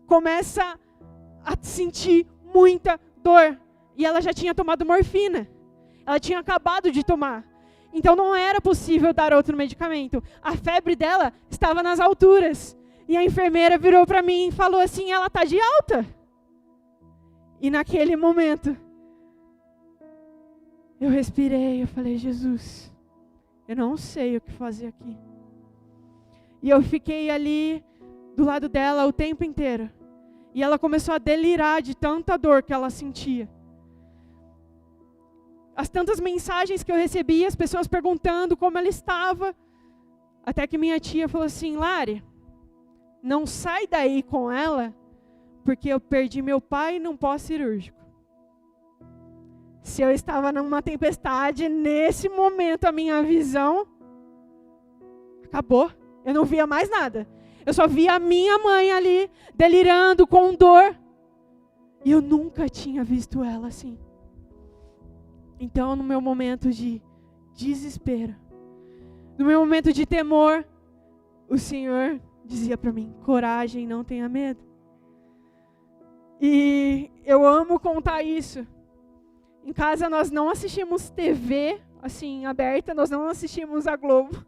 começa a sentir muita dor. E ela já tinha tomado morfina. Ela tinha acabado de tomar. Então não era possível dar outro medicamento. A febre dela estava nas alturas. E a enfermeira virou para mim e falou assim, ela está de alta. E naquele momento, eu respirei, eu falei, Jesus, eu não sei o que fazer aqui. E eu fiquei ali do lado dela o tempo inteiro. E ela começou a delirar de tanta dor que ela sentia. As tantas mensagens que eu recebia, as pessoas perguntando como ela estava. Até que minha tia falou assim, Lari, não sai daí com ela, porque eu perdi meu pai num pós-cirúrgico. Se eu estava numa tempestade, nesse momento a minha visão acabou. Eu não via mais nada. Eu só via a minha mãe ali, delirando com dor. E eu nunca tinha visto ela assim. Então, no meu momento de desespero, no meu momento de temor, o Senhor dizia para mim, coragem, não tenha medo. E eu amo contar isso. Em casa nós não assistimos TV, assim, aberta, nós não assistimos a Globo.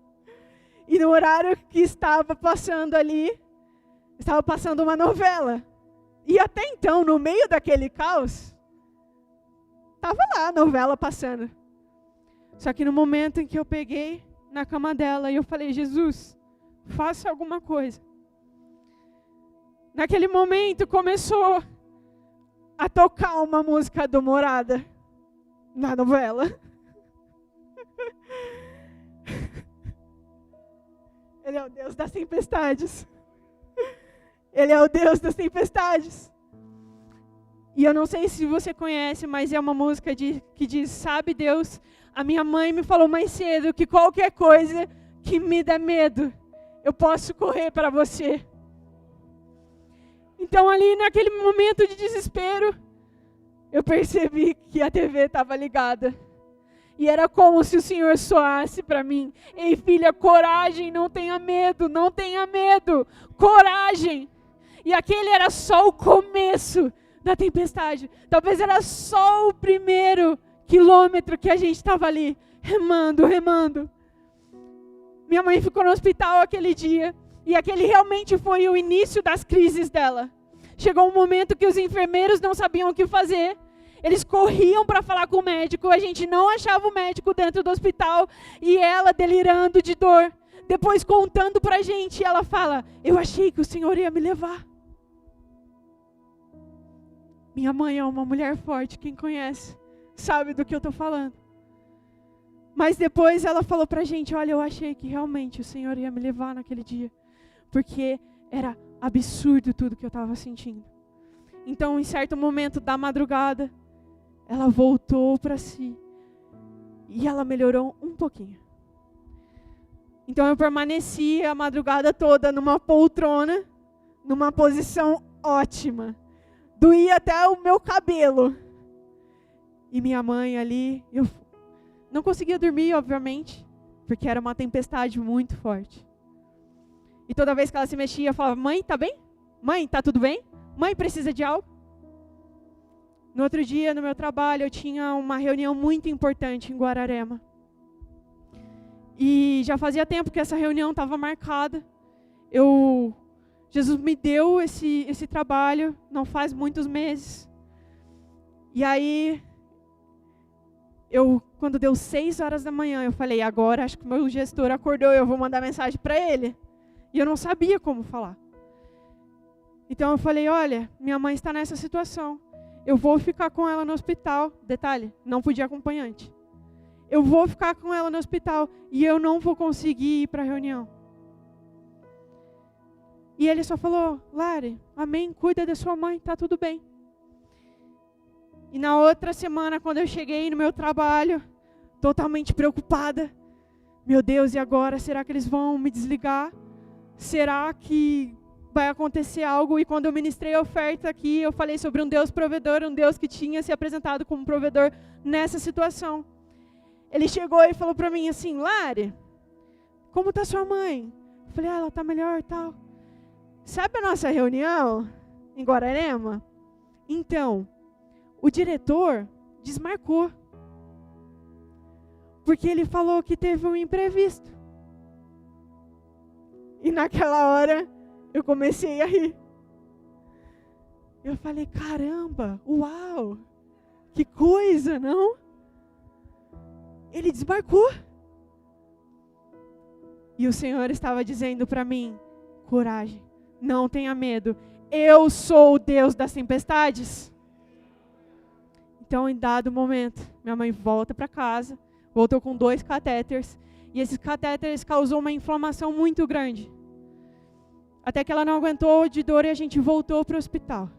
E no horário que estava passando ali, estava passando uma novela. E até então, no meio daquele caos, estava lá a novela passando. Só que no momento em que eu peguei na cama dela e eu falei, Jesus, faça alguma coisa. Naquele momento começou a tocar uma música do Morada na novela. Ele é o Deus das tempestades. Ele é o Deus das tempestades. E eu não sei se você conhece, mas é uma música que diz, sabe Deus, a minha mãe me falou mais cedo que qualquer coisa que me dá medo, eu posso correr para você. Então ali naquele momento de desespero, eu percebi que a TV estava ligada. E era como se o Senhor soasse para mim. Ei filha, coragem, não tenha medo, não tenha medo, coragem. E aquele era só o começo da tempestade. Talvez era só o primeiro quilômetro que a gente estava ali, remando, remando. Minha mãe ficou no hospital aquele dia, e aquele realmente foi o início das crises dela. Chegou um momento que os enfermeiros não sabiam o que fazer. Eles corriam para falar com o médico, a gente não achava o médico dentro do hospital, e ela delirando de dor. Depois contando para a gente, ela fala, eu achei que o Senhor ia me levar. Minha mãe é uma mulher forte, quem conhece sabe do que eu estou falando. Mas depois ela falou para a gente, olha, eu achei que realmente o Senhor ia me levar naquele dia. Porque era absurdo tudo que eu estava sentindo. Então, em certo momento da madrugada, ela voltou para si. E ela melhorou um pouquinho. Então eu permaneci a madrugada toda numa poltrona, numa posição ótima. Doía até o meu cabelo. E minha mãe ali, eu não conseguia dormir, obviamente, porque era uma tempestade muito forte. E toda vez que ela se mexia, eu falava, mãe, tá bem? Mãe, tá tudo bem? Mãe, precisa de algo? No outro dia, no meu trabalho, eu tinha uma reunião muito importante em Guararema. E já fazia tempo que essa reunião estava marcada. Jesus me deu esse trabalho, não faz muitos meses. E aí, quando deu 6 horas da manhã, eu falei, agora acho que o meu gestor acordou, eu vou mandar mensagem para ele. E eu não sabia como falar. Então eu falei, olha, minha mãe está nessa situação. Eu vou ficar com ela no hospital. Detalhe, não podia acompanhante. Eu vou ficar com ela no hospital e eu não vou conseguir ir para a reunião. E ele só falou, Lari, amém, cuida da sua mãe, tá tudo bem. E na outra semana, quando eu cheguei no meu trabalho, totalmente preocupada, meu Deus, e agora? Será que eles vão me desligar? Será que vai acontecer algo? E quando eu ministrei a oferta aqui, eu falei sobre um Deus provedor, um Deus que tinha se apresentado como provedor nessa situação. Ele chegou e falou para mim assim, Lari, como está sua mãe? Eu falei, ela está melhor e tal. Sabe a nossa reunião em Guararema? Então, o diretor desmarcou. Porque ele falou que teve um imprevisto. E naquela hora, eu comecei a rir. Eu falei, caramba, uau, que coisa, não? Ele desmarcou. E o Senhor estava dizendo para mim, coragem, não tenha medo, eu sou o Deus das tempestades. Então, em dado momento, minha mãe volta para casa, voltou com 2 catéteres, e esses catéteres causou uma inflamação muito grande. Até que ela não aguentou de dor e a gente voltou para o hospital.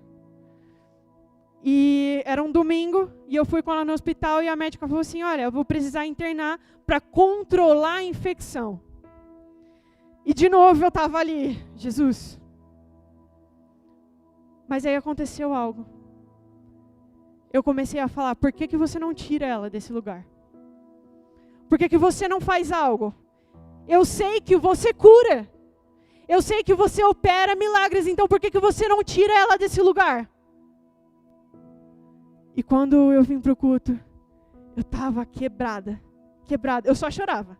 E era um domingo, e eu fui com ela no hospital e a médica falou assim, olha, eu vou precisar internar para controlar a infecção. E de novo eu estava ali, Jesus. Mas aí aconteceu algo. Eu comecei a falar, por que você não tira ela desse lugar? Por que você não faz algo? Eu sei que você cura. Eu sei que você opera milagres, então por que você não tira ela desse lugar? E quando eu vim para o culto, eu estava quebrada. Eu só chorava.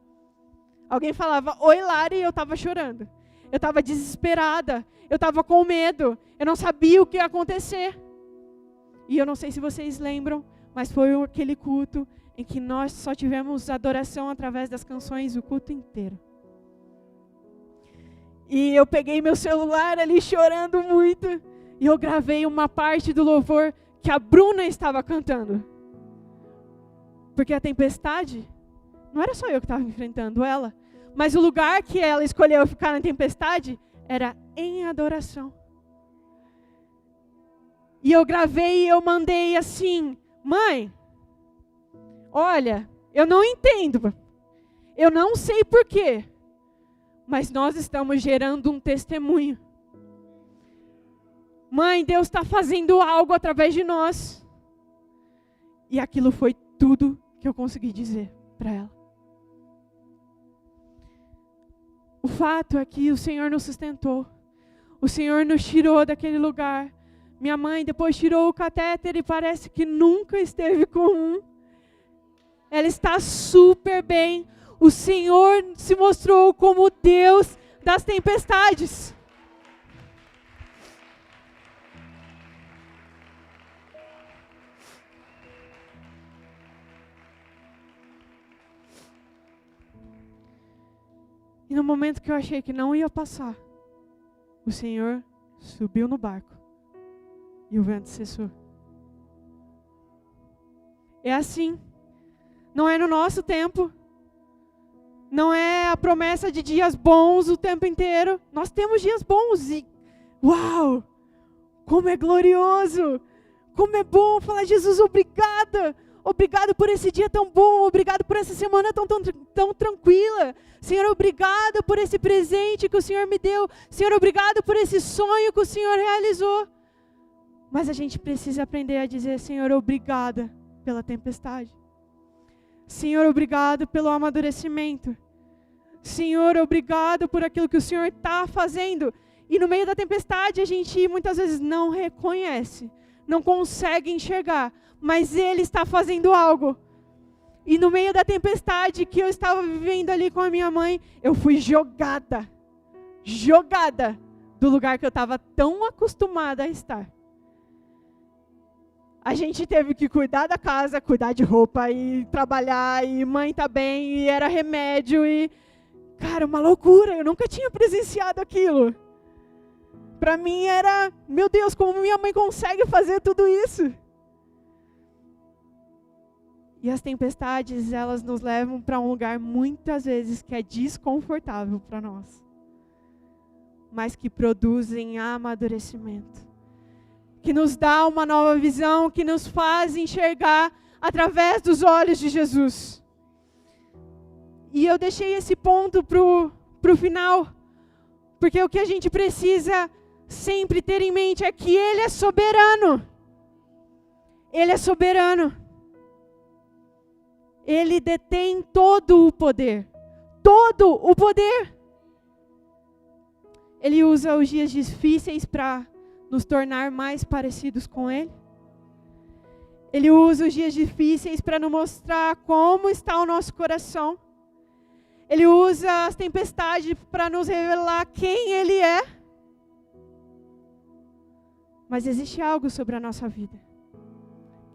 Alguém falava, oi Lari, e eu estava chorando. Eu estava desesperada, eu estava com medo, eu não sabia o que ia acontecer. E eu não sei se vocês lembram, mas foi aquele culto em que nós só tivemos adoração através das canções o culto inteiro. E eu peguei meu celular ali chorando muito, e eu gravei uma parte do louvor que a Bruna estava cantando. Porque a tempestade, não era só eu que estava enfrentando ela, Mas o lugar que ela escolheu ficar na tempestade era em adoração. E eu gravei e eu mandei assim: mãe, olha, eu não entendo. Eu não sei porquê. Mas nós estamos gerando um testemunho. Mãe, Deus está fazendo algo através de nós. E aquilo foi tudo que eu consegui dizer para ela. O fato é que o Senhor nos sustentou. O Senhor nos tirou daquele lugar. Minha mãe depois tirou o catéter e parece que nunca esteve com um. Ela está super bem. O Senhor se mostrou como Deus das tempestades. E no momento que eu achei que não ia passar, o Senhor subiu no barco e o vento cessou. É assim. Não é no nosso tempo. Não é a promessa de dias bons o tempo inteiro. Nós temos dias bons e, uau, como é glorioso. Como é bom falar: Jesus, obrigada. Obrigado por esse dia tão bom. Obrigado por essa semana tão tranquila. Senhor, obrigado por esse presente que o Senhor me deu. Senhor, obrigado por esse sonho que o Senhor realizou. Mas a gente precisa aprender a dizer: Senhor, obrigada pela tempestade. Senhor, obrigado pelo amadurecimento. Senhor, obrigado por aquilo que o Senhor está fazendo. E no meio da tempestade a gente muitas vezes não reconhece, não consegue enxergar, mas Ele está fazendo algo. E no meio da tempestade que eu estava vivendo ali com a minha mãe, eu fui jogada do lugar que eu estava tão acostumada a estar. A gente teve que cuidar da casa, cuidar de roupa e trabalhar, e mãe tá bem, e era remédio, e... cara, uma loucura, eu nunca tinha presenciado aquilo. Para mim era, meu Deus, como minha mãe consegue fazer tudo isso? E as tempestades, elas nos levam para um lugar muitas vezes que é desconfortável para nós, mas que produzem amadurecimento, que nos dá uma nova visão, que nos faz enxergar através dos olhos de Jesus. E eu deixei esse ponto pro final, porque o que a gente precisa sempre ter em mente é que Ele é soberano. Ele é soberano. Ele detém todo o poder. Todo o poder. Ele usa os dias difíceis para nos tornar mais parecidos com Ele. Ele usa os dias difíceis para nos mostrar como está o nosso coração. Ele usa as tempestades para nos revelar quem Ele é. Mas existe algo sobre a nossa vida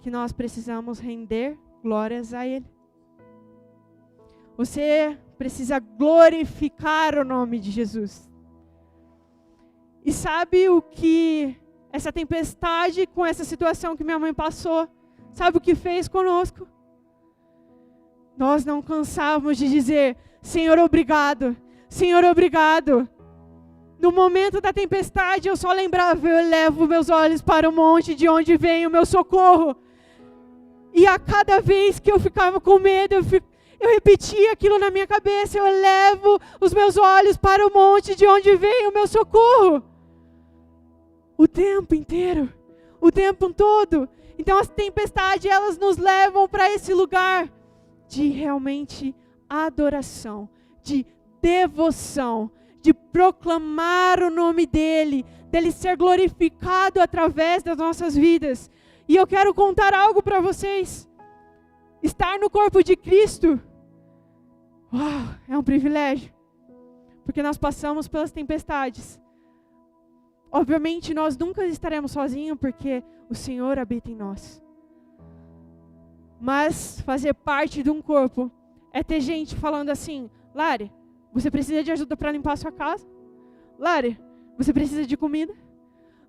que nós precisamos render glórias a Ele. Você precisa glorificar o nome de Jesus. E sabe o que essa tempestade, com essa situação que minha mãe passou, sabe o que fez conosco? Nós não cansávamos de dizer: Senhor, obrigado. Senhor, obrigado. No momento da tempestade, eu só lembrava: eu levo meus olhos para o monte de onde vem o meu socorro. E a cada vez que eu ficava com medo, eu repetia aquilo na minha cabeça: eu levo os meus olhos para o monte de onde vem o meu socorro. O tempo inteiro, o tempo todo. Então as tempestades, elas nos levam para esse lugar de realmente adoração, de devoção, de proclamar o nome dEle, dEle ser glorificado através das nossas vidas. E eu quero contar algo para vocês. Estar no corpo de Cristo, uau, é um privilégio, porque nós passamos pelas tempestades. Obviamente nós nunca estaremos sozinhos, porque o Senhor habita em nós. Mas fazer parte de um corpo é ter gente falando assim: Lari, você precisa de ajuda para limpar a sua casa? Lari, você precisa de comida?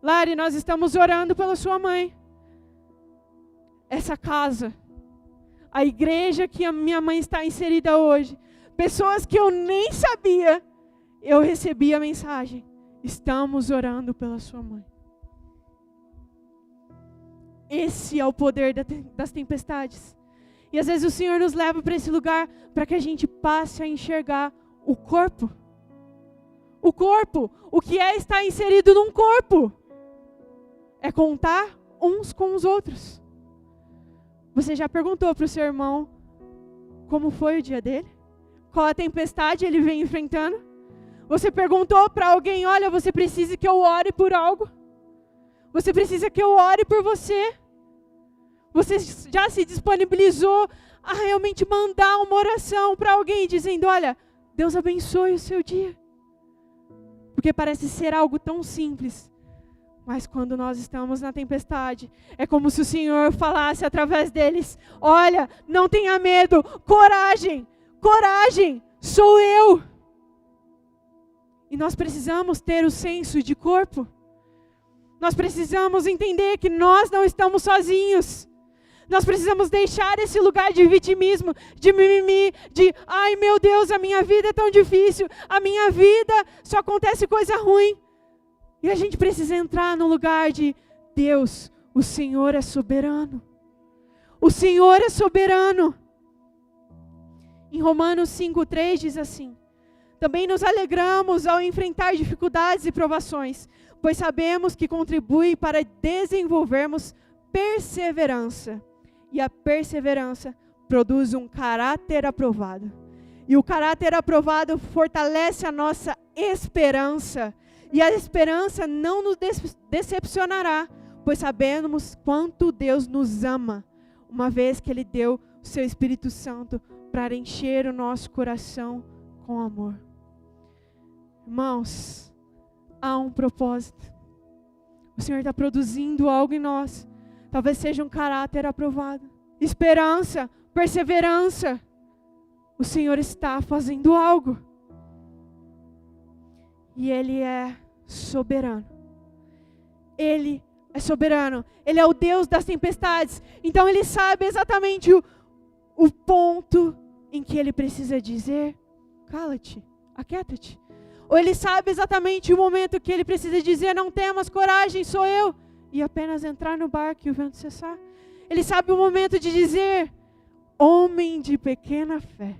Lari, nós estamos orando pela sua mãe. Essa casa, a igreja que a minha mãe está inserida hoje, pessoas que eu nem sabia, eu recebi a mensagem: estamos orando pela sua mãe. Esse é o poder das tempestades. E às vezes o Senhor nos leva para esse lugar para que a gente passe a enxergar o corpo. O corpo, o que é estar inserido num corpo? É contar uns com os outros. Você já perguntou para o seu irmão como foi o dia dele? Qual a tempestade ele vem enfrentando? Você perguntou para alguém: olha, você precisa que eu ore por algo? Você precisa que eu ore por você? Você já se disponibilizou a realmente mandar uma oração para alguém dizendo: olha, Deus abençoe o seu dia? Porque parece ser algo tão simples, mas quando nós estamos na tempestade, é como se o Senhor falasse através deles: olha, não tenha medo, coragem, coragem, sou eu. E nós precisamos ter o senso de corpo. Nós precisamos entender que nós não estamos sozinhos. Nós precisamos deixar esse lugar de vitimismo, de mimimi, de ai meu Deus, a minha vida é tão difícil, a minha vida só acontece coisa ruim. E a gente precisa entrar no lugar de Deus, o Senhor é soberano. O Senhor é soberano. Em Romanos 5:3 diz assim: também nos alegramos ao enfrentar dificuldades e provações, pois sabemos que contribui para desenvolvermos perseverança. E a perseverança produz um caráter aprovado. E o caráter aprovado fortalece a nossa esperança. E a esperança não nos decepcionará, pois sabemos quanto Deus nos ama, uma vez que Ele deu o seu Espírito Santo para encher o nosso coração com amor. Irmãos, há um propósito. O Senhor está produzindo algo em nós. Talvez seja um caráter aprovado. Esperança, perseverança. O Senhor está fazendo algo. E Ele é soberano. Ele é soberano. Ele é o Deus das tempestades. Então Ele sabe exatamente o ponto em que Ele precisa dizer: cala-te, aquieta-te. Ou Ele sabe exatamente o momento que Ele precisa dizer: não temas, coragem, sou eu. E apenas entrar no barco e o vento cessar. Ele sabe o momento de dizer: homem de pequena fé.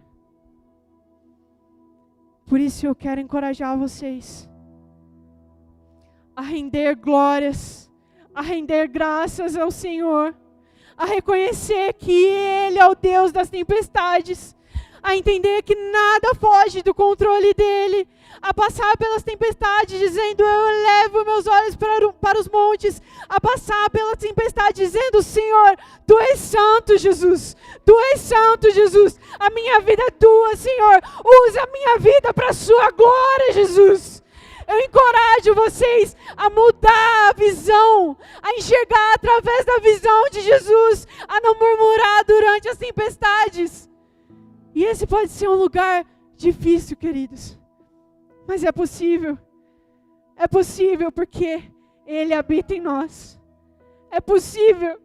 Por isso eu quero encorajar vocês a render glórias, a render graças ao Senhor, a reconhecer que Ele é o Deus das tempestades, a entender que nada foge do controle dEle, a passar pelas tempestades dizendo: eu elevo meus olhos para os montes, a passar pelas tempestades dizendo: Senhor, Tu és santo, Jesus, Tu és santo, Jesus, a minha vida é Tua, Senhor, usa a minha vida para a Sua glória, Jesus. Eu encorajo vocês a mudar a visão, a enxergar através da visão de Jesus, a não murmurar durante as tempestades. E esse pode ser um lugar difícil, queridos, mas é possível porque Ele habita em nós. É possível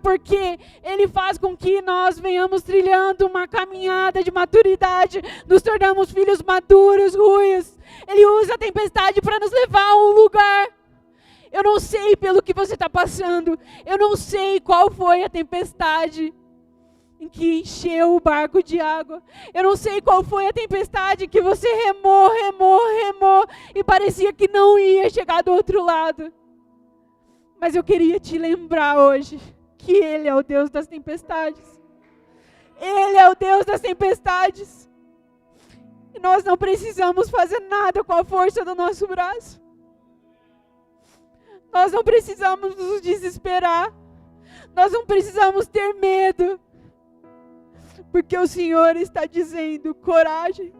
porque Ele faz com que nós venhamos trilhando uma caminhada de maturidade, nos tornamos filhos maduros, ruins. Ele usa a tempestade para nos levar a um lugar. Eu não sei pelo que você está passando, eu não sei qual foi a tempestade em que encheu o barco de água. Eu não sei qual foi a tempestade que você remou e parecia que não ia chegar do outro lado. Mas eu queria te lembrar hoje que Ele é o Deus das tempestades. Ele é o Deus das tempestades. E nós não precisamos fazer nada com a força do nosso braço. Nós não precisamos nos desesperar. Nós não precisamos ter medo. Porque o Senhor está dizendo: coragem,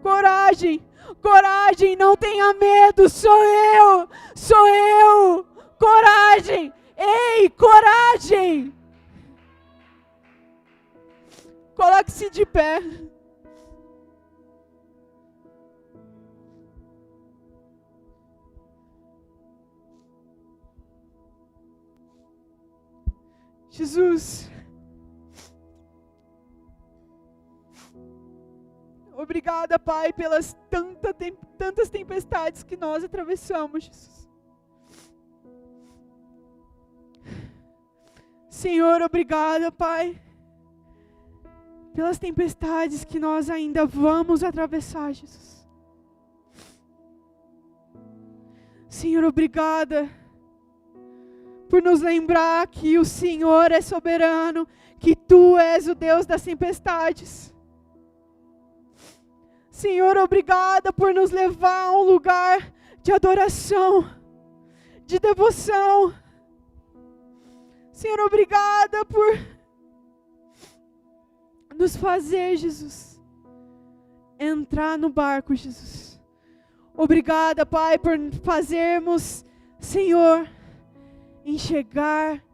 coragem, coragem, não tenha medo, sou eu, coragem, ei, coragem. Coloque-se de pé. Jesus, obrigada, Pai, pelas tantas tempestades que nós atravessamos, Jesus. Senhor, obrigada, Pai, pelas tempestades que nós ainda vamos atravessar, Jesus. Senhor, obrigada por nos lembrar que o Senhor é soberano, que Tu és o Deus das tempestades. Senhor, obrigada por nos levar a um lugar de adoração, de devoção. Senhor, obrigada por nos fazer, Jesus, entrar no barco, Jesus. Obrigada, Pai, por fazermos, Senhor, enxergar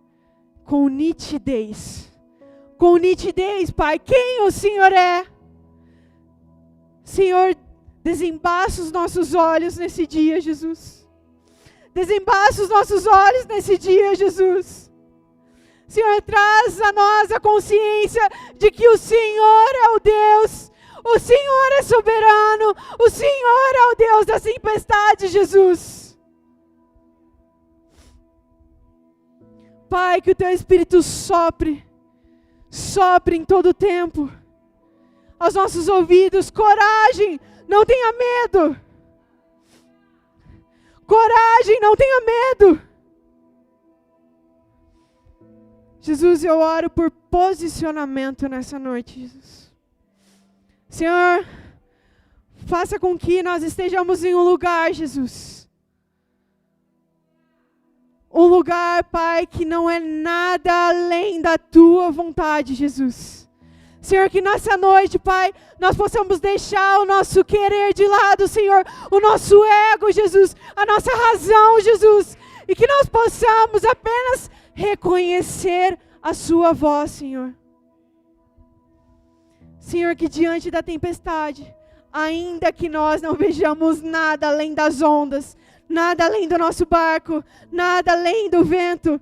com nitidez. Com nitidez, Pai, quem o Senhor é. Senhor, desembaça os nossos olhos nesse dia, Jesus. Desembaça os nossos olhos nesse dia, Jesus. Senhor, traz a nós a consciência de que o Senhor é o Deus, o Senhor é soberano, o Senhor é o Deus das tempestades, Jesus. Pai, que o Teu Espírito sopre em todo o tempo, aos nossos ouvidos, coragem, não tenha medo. Coragem, não tenha medo. Jesus, eu oro por posicionamento nessa noite, Jesus. Senhor, faça com que nós estejamos em um lugar, Jesus. Um lugar, Pai, que não é nada além da Tua vontade, Jesus. Senhor, que nessa noite, Pai, nós possamos deixar o nosso querer de lado, Senhor, o nosso ego, Jesus, a nossa razão, Jesus, e que nós possamos apenas reconhecer a Sua voz, Senhor. Senhor, que diante da tempestade, ainda que nós não vejamos nada além das ondas, nada além do nosso barco, nada além do vento,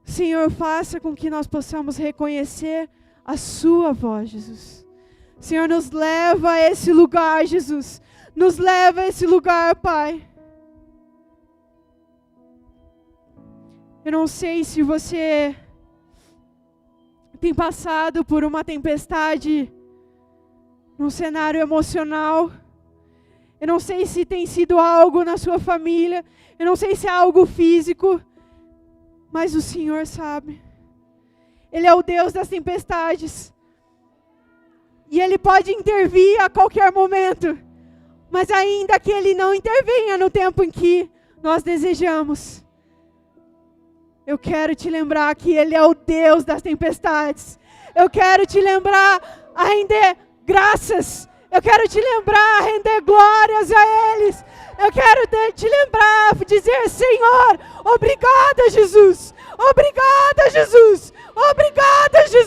Senhor, faça com que nós possamos reconhecer a Sua voz, Jesus. Senhor, nos leva a esse lugar, Jesus. Nos leva a esse lugar, Pai. Eu não sei se você tem passado por uma tempestade num cenário emocional. Eu não sei se tem sido algo na sua família. Eu não sei se é algo físico. Mas o Senhor sabe. Ele é o Deus das tempestades. E Ele pode intervir a qualquer momento. Mas ainda que Ele não intervenha no tempo em que nós desejamos, eu quero te lembrar que Ele é o Deus das tempestades. Eu quero te lembrar a render graças. Eu quero te lembrar a render glórias a eles. Eu quero te lembrar, dizer, Senhor, obrigada, Jesus. Obrigada, Jesus. Obrigada, Jesus.